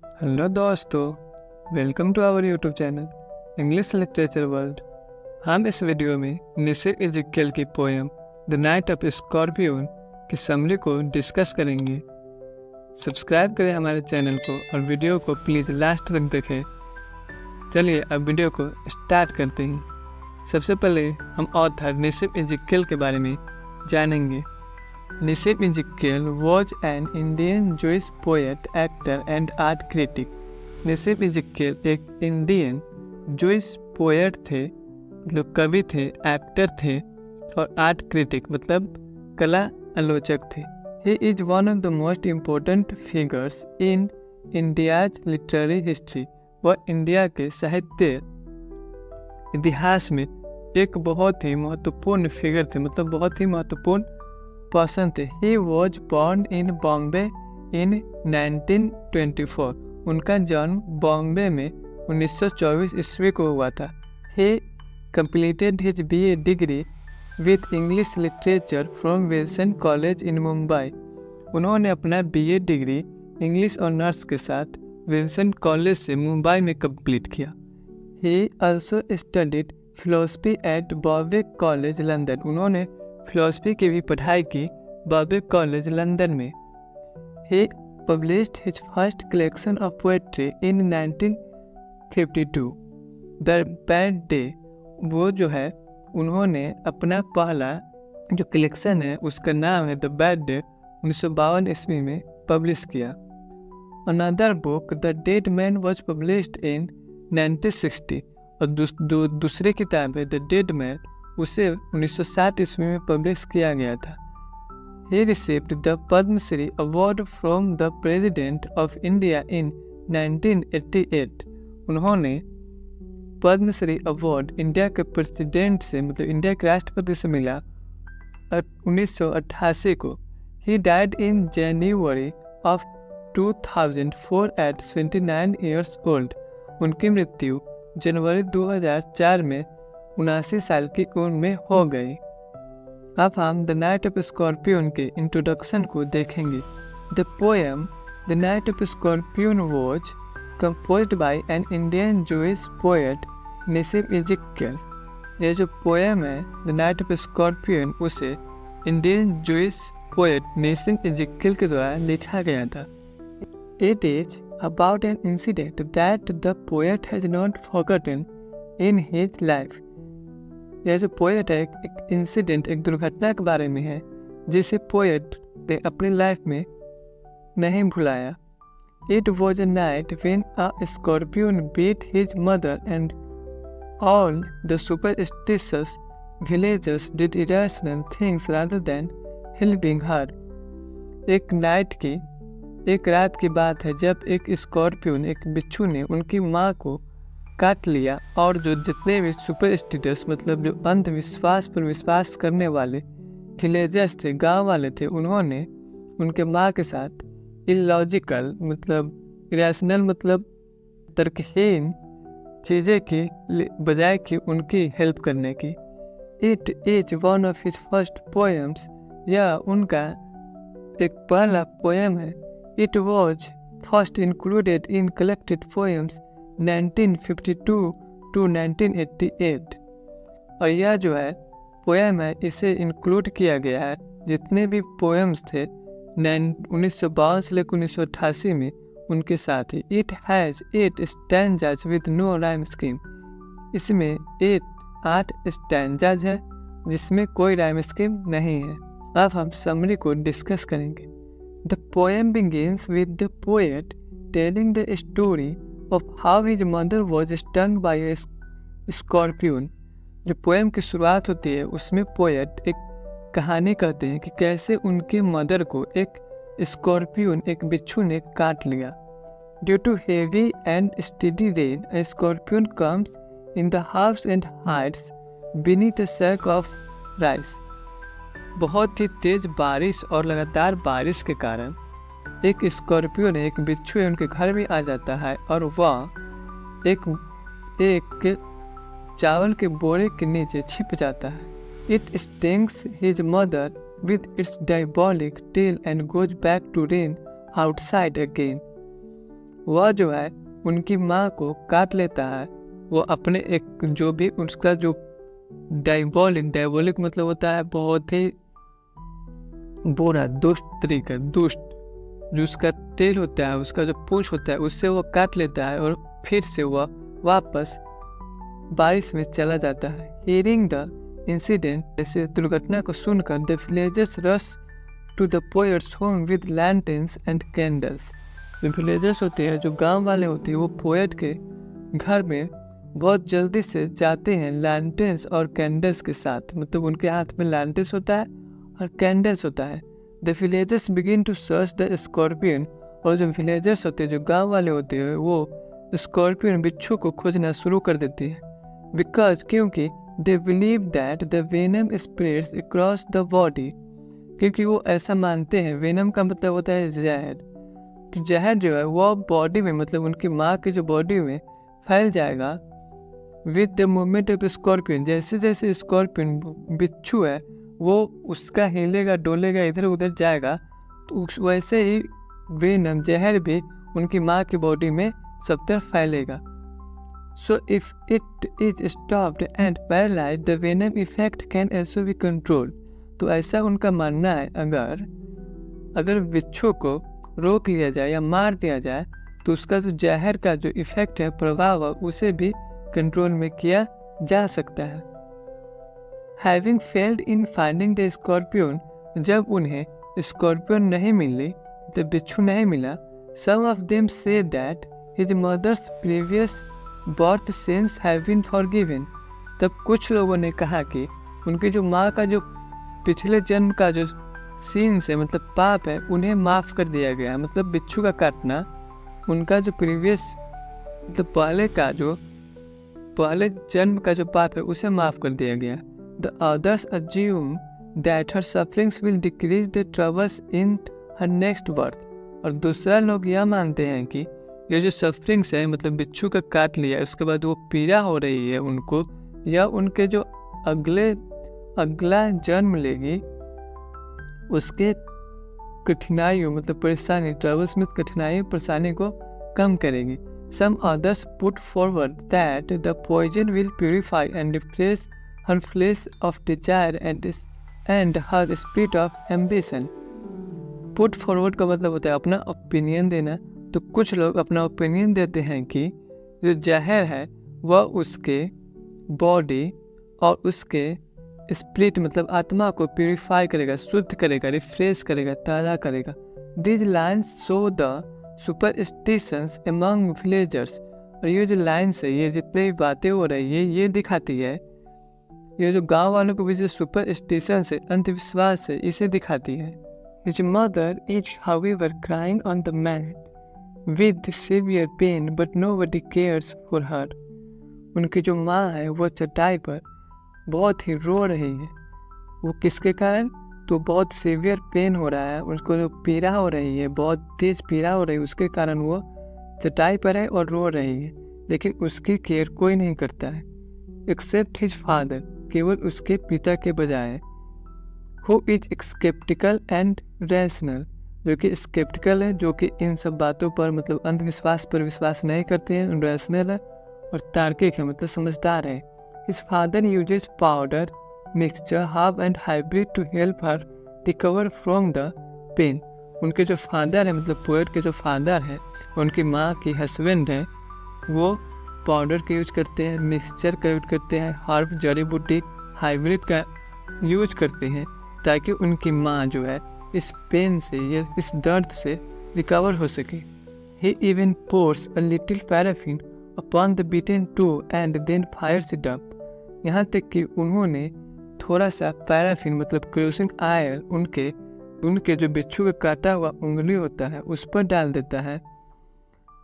Hello दोस्तों, welcome to our YouTube channel English literature world. हम इस वीडियो में निसिक इज़ेकियल की poem the night of scorpion की समरी को डिस्कस करेंगे। सब्सक्राइब करें हमारे चैनल को और वीडियो को प्लीज़ लास्ट तक देखें। चलिए अब वीडियो को स्टार्ट करते हैं। सबसे पहले हम ऑथर निसिक इज़ेकियल के बारे में जानेंगे। Nissim Ezekiel was an Indian Jewish poet, actor and art critic. निसिम इज़ेकियल एक इंडियन जूइश पोएट थे, मतलब कवि थे, एक्टर थे और आर्ट क्रिटिक मतलब कला आलोचक थे। He is one of the most important figures in India's literary history. वह इंडिया के साहित्य इतिहास में एक बहुत ही महत्वपूर्ण फिगर थे, मतलब बहुत ही महत्वपूर्ण पर्सन थे। He was born in Bombay in 1924. उनका जन्म बॉम्बे में 1924 ईस्वी को हुआ था। He completed his BA degree with English literature from Wilson College in Mumbai. उन्होंने अपना BA डिग्री इंग्लिश ऑनर्स के साथ विल्सन कॉलेज से मुंबई में कंप्लीट किया। He also studied philosophy at Warwick College, London. उन्होंने फिलोसफी की भी पढ़ाई की बॉर्विक कॉलेज लंदन में। He published his first collection of poetry in 1952, The Bad Day. वो जो है उन्होंने अपना पहला जो कलेक्शन है उसका नाम है द बैड डे, 1952 ईस्वी में पब्लिश किया। Another book, The Dead Man, was published in 1960. और दूसरी किताब है द डेड मैन, उसे 1960 ईस्वी में पब्लिश किया गया था। He received the Padma Shri Award from the President of India in 1988. उन्होंने पद्म श्री अवार्ड इंडिया के प्रेसिडेंट से, मतलब इंडिया के राष्ट्रपति से मिला 1988 को। He died in January of 2004 at 29 years old. उनकी मृत्यु जनवरी 2004 में 79 साल की उम्र में हो गई। अब हम द नाइट ऑफ स्कॉर्पियन के इंट्रोडक्शन को देखेंगे। The poem the night of scorpion was composed by an Indian Jewish poet Nissim Ezekiel. ये जो पोएम है द नाइट ऑफ स्कॉर्पियन, उसे Indian Jewish poet Nissim Ezekiel के द्वारा लिखा गया था। It is about an incident that the poet has not forgotten in his life. यह जो पोएट है एक इंसिडेंट, एक दुर्घटना के बारे में है जिसे पोएट ने अपनी लाइफ में नहीं भुलाया। It was a night when a scorpion bit his mother and all the superstitious villagers did irrational things rather than helping her. एक रात की बात है जब एक स्कॉर्पियन, एक बिच्छू ने उनकी माँ को काट लिया और जो जितने भी सुपरस्टिशियस मतलब जो अंधविश्वास पर विश्वास करने वाले विलेजर्स थे, गांव वाले थे, उन्होंने उनके माँ के साथ इलॉजिकल मतलब इरेशनल मतलब तर्कहीन चीज़ें की बजाय कि उनकी हेल्प करने की। It is one of his first poems, यह उनका एक पहला पोएम है। It was first included in collected poems 1952 to 1988। और यह जो है पोएम है इसे इंक्लूड किया गया है जितने भी पोएम्स थे 1952 से लेकर 1988 में उनके साथ ही। It has 8 stanzas with no rhyme scheme. इसमें 8 स्टैंजाज है जिसमें कोई राइम स्कीम नहीं है। अब हम समरी को डिस्कस करेंगे। The poem begins with the poet telling the story of how his mother was stung by a scorpion। जो पोएम की शुरुआत होती है उसमें पोएट एक कहानी कहते हैं कि कैसे उनके मदर को एक स्कॉर्पियन, एक बिच्छू ने काट लिया। Due to heavy and steady rain a scorpion comes in the house and hides beneath a sack of rice। बहुत ही तेज बारिश और लगातार बारिश के कारण एक स्कॉर्पियन, एक बिच्छू उनके घर में आ जाता है और वह एक चावल के बोरे के नीचे छिप जाता है। It stings his mother with its diabolic tail and goes back to rain outside again. वह जो है उनकी माँ को काट लेता है। वो अपने एक जो भी उसका जो डायबोलिक मतलब होता है बहुत ही बुरा दुष्ट तरीका, दुष्ट जो उसका तेल होता है, उसका जो पूंछ होता है, उससे वो काट लेता है और फिर से वह वापस बारिश में चला जाता है। हियरिंग द इंसिडेंट, इस दुर्घटना को सुनकर the villagers rush to the poet's home with lanterns and candles. जो विलेजर्स होते हैं, जो गांव वाले होते हैं, वो पोएट के घर में बहुत जल्दी से जाते हैं लैंटर्न्स और कैंडल्स के साथ। मतलब उनके हाथ में लैंटर्न्स होता है और कैंडल्स होता है। The villagers begin to search the scorpion, और जो विलेजर्स होते हैं, जो गांव वाले होते हैं, वो स्कॉर्पियन बिच्छू को खोजना शुरू कर देते हैं। बिकॉज क्योंकि they believe that the venom spreads across the body, क्योंकि वो ऐसा मानते हैं। वेनम का मतलब होता है जहर। तो जहर जो है वो बॉडी में, मतलब उनकी माँ की जो बॉडी में फैल जाएगा। With the movement of scorpion, जैसे जैसे स्कॉर्पियन बिच्छू है वो उसका हिलेगा डोलेगा इधर उधर जाएगा, तो वैसे ही वेनम जहर भी उनकी माँ की बॉडी में सब तरफ फैलेगा। So if it is stopped and paralysed the venom effect can also be controlled. तो ऐसा उनका मानना है, अगर बिच्छू को रोक लिया जाए या मार दिया जाए तो उसका जो जहर का जो इफेक्ट है, प्रभाव है, उसे भी कंट्रोल में किया जा सकता है। Having failed in finding the scorpion, जब उन्हें स्कॉर्पियन नहीं मिली, द बिच्छू नहीं मिला, some of them say that his mother's previous birth sins have been forgiven. तब कुछ लोगों ने कहा कि उनकी जो माँ का जो पिछले जन्म का जो सीन्स है, मतलब पाप है, उन्हें माफ़ कर दिया गया। मतलब बिच्छू का काटना, उनका जो प्रीवियस मतलब पहले जन्म का जो पाप है उसे माफ़ कर दिया गया। The others assume that her sufferings will decrease the troubles in her next birth. और दूसरा लोग यह मानते हैं कि ये जो सफरिंग्स है, मतलब बिच्छू का काट लिया उसके बाद वो पीड़ा हो रही है उनको, या उनके जो अगला जन्म लेगी उसके कठिनाइयों मतलब परेशानी, ट्रबल्स में कठिनाई परेशानी को कम करेगी। Some others put forward that the poison will purify and replace her flesh of desire and her spirit of ambition. Put forward का मतलब होता है अपना ओपिनियन देना। तो कुछ लोग अपना ओपिनियन देते हैं कि जो जहर है वह उसके बॉडी और उसके स्पिरिट मतलब आत्मा को प्यूरिफाई करेगा, शुद्ध करेगा, रिफ्रेश करेगा, ताज़ा करेगा। This lines show the superstitions among villagers. और ये जो लाइन्स है, ये जितने भी बातें हो रही है, ये दिखाती है, ये जो गांव वालों को भी जो सुपरस्टिशंस है, अंधविश्वास है, इसे दिखाती है। His mother is however crying on the mat with severe pain but nobody cares for her. उनकी जो माँ है वो चटाई पर बहुत ही रो रही है। वो किसके कारण? तो बहुत सीवियर पेन हो रहा है, उसको जो पीड़ा हो रही है, बहुत तेज पीड़ा हो रही है, उसके कारण वो चटाई पर है और रो रही है। लेकिन उसकी केयर कोई नहीं करता है एक्सेप्ट हिज फादर, केवल उसके पिता के बजाय। Who is sceptical and rational, जो कि स्केप्टिकल है, जो कि इन सब बातों पर मतलब अंधविश्वास पर विश्वास नहीं करते हैं, रैशनल है और तार्किक है, मतलब समझदार है। His father uses powder, mixture, herb and hybrid to help her recover from the pain. उनके जो फादर है, मतलब पोएट के जो फादर है, उनकी माँ की हस्बैंड है, वो पाउडर का यूज करते हैं, मिक्सचर का यूज करते हैं, हर्ब जड़ी बूटी हाइब्रिड का यूज करते हैं, ताकि उनकी माँ जो है इस पेन से या इस दर्द से रिकवर हो सके। He even pours a little paraffin upon the beaten toe and then fires it up. यहाँ तक कि उन्होंने थोड़ा सा पैराफिन मतलब क्रोसिन ऑयल उनके जो बिच्छू का काटा हुआ उंगली होता है उस पर डाल देता है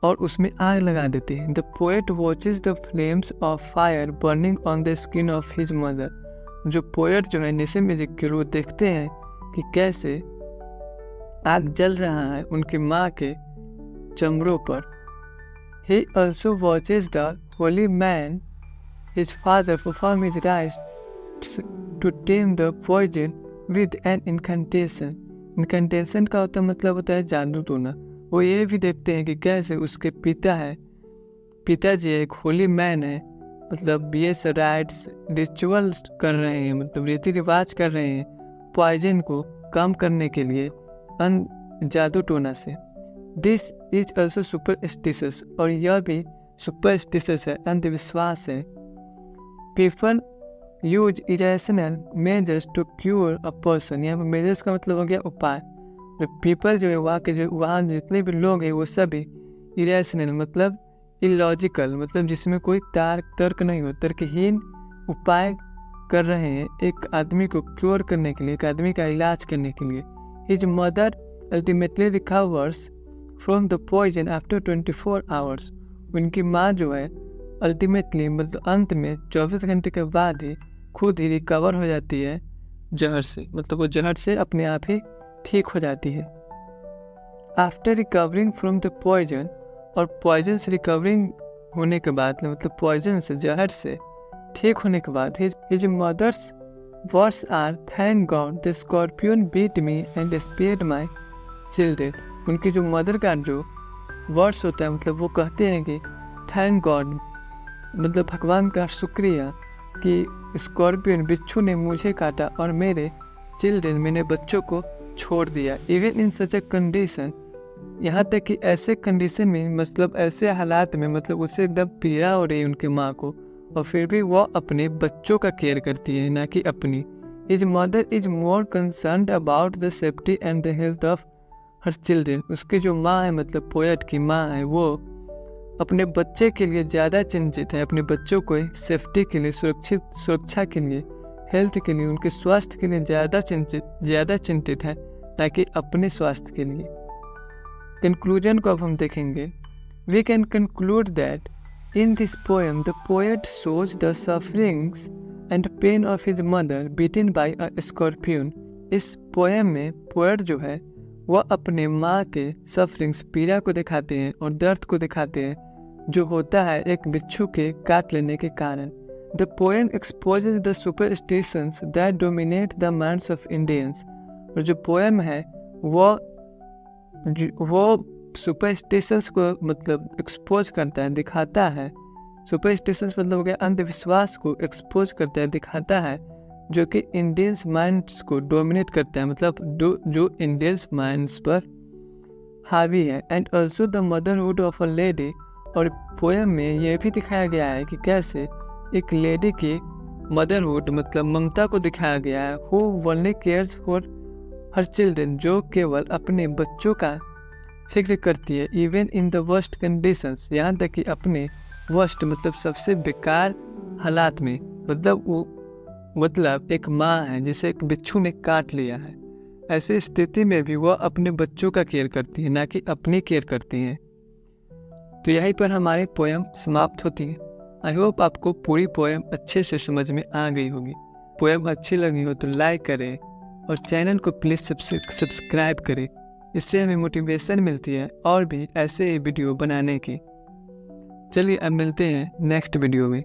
और उसमें आग लगा देते हैं। The poet watches the flames of fire burning on the skin of his mother. जो पोएट जो है निसिम इज़ेकियल, वो देखते हैं कि कैसे आग जल रहा है उनकी माँ के चमड़ों पर। He also watches the Holi man his father perform his rites to tame the poison with an incantation. Incantation का मतलब होता है जादू टोना। वो ये भी देखते हैं कि कैसे उसके पिताजी एक होली मैन है, मतलब ये राइट्स रिचुअल्स कर रहे हैं, मतलब रीति रिवाज कर रहे हैं पॉइजन को कम करने के लिए जादू टोना से। दिस इज ऑल्सो सुपरस्टिशियस, और यह भी सुपरस्टिशियस है, अंधविश्वास है। People use irrational measures to cure a person, यहाँ पर मेजर्स का मतलब हो गया उपाय। पीपल जो है वहाँ जितने भी लोग हैं वो सभी इरेशनल मतलब इलॉजिकल, मतलब जिसमें कोई तर्क नहीं हो, तर्कहीन उपाय कर रहे हैं एक आदमी को क्योर करने के लिए, एक आदमी का इलाज करने के लिए। His mother ultimately recovers from the poison after 24 hours, उनकी माँ जो है अल्टीमेटली मतलब अंत में 24 घंटे के बाद ही खुद ही रिकवर हो जाती है जहर से, मतलब वो जहर से अपने आप ही ठीक हो जाती है। After recovering from the poison, और पॉइजन से रिकवरिंग होने के बाद मतलब पॉइजन से जहर से ठीक होने के बाद his mother's words are thank God the scorpion bit me and spared my children. उनकी जो मदर का जो वर्ड्स होता है मतलब वो कहते हैं कि थैंक गॉड मतलब भगवान का शुक्रिया कि स्कॉर्पियन बिच्छू ने मुझे काटा और मेरे चिल्ड्रन मैंने बच्चों को छोड़ दिया। Even in such a condition, यहाँ तक कि ऐसे कंडीशन में मतलब ऐसे हालात में मतलब उसे एकदम पीड़ा हो रही है उनकी माँ को, और फिर भी वो अपने बच्चों का केयर करती है ना कि अपनी। His mother is more concerned about the safety and the health of her children. उसकी जो माँ है मतलब पोएट की माँ है, वो अपने बच्चे के लिए ज़्यादा चिंतित है, अपने बच्चों को सेफ्टी के लिए, सुरक्षा के लिए, हेल्थ के लिए, उनके स्वास्थ्य के लिए ज़्यादा चिंतित है ना कि अपने स्वास्थ्य के लिए। कंक्लूजन को अब हम देखेंगे। We can conclude that in this poem the poet shows the sufferings and pain of his mother beaten by a scorpion. इस पोएम में पोएट जो है वह अपने माँ के सफरिंग्स पीड़ा को दिखाते हैं और दर्द को दिखाते हैं जो होता है एक बिच्छू के काट लेने के कारण। The poem exposes the superstitions that dominate the minds of Indians. और जो पोएम है वो सुपरस्टिशंस को मतलब एक्सपोज करता है, दिखाता है। सुपरस्टिशंस मतलब हो गया अंधविश्वास को एक्सपोज करता है, दिखाता है, जो कि इंडियंस माइंड्स को डोमिनेट करता है, मतलब जो इंडियंस माइंड्स पर हावी है। And also the motherhood of a lady. और पोएम में यह भी दिखाया गया है कि कैसे एक लेडी की मदरहुड मतलब ममता को दिखाया गया है। Who only cares for her children, जो केवल अपने बच्चों का फिक्र करती है। Even in the worst conditions, यहाँ तक कि अपने वर्स्ट मतलब सबसे बेकार हालात में, मतलब एक माँ है जिसे एक बिच्छू ने काट लिया है, ऐसी स्थिति में भी वह अपने बच्चों का केयर करती है ना कि अपनी केयर करती है। तो यहीं पर हमारी पोएम समाप्त होती है। आई होप आपको पूरी पोएम अच्छे से समझ में आ गई होगी। पोएम अच्छी लगी हो तो लाइक करें और चैनल को प्लीज़ सब्सक्राइब करें, इससे हमें मोटिवेशन मिलती है और भी ऐसे ही वीडियो बनाने की। चलिए अब मिलते हैं नेक्स्ट वीडियो में।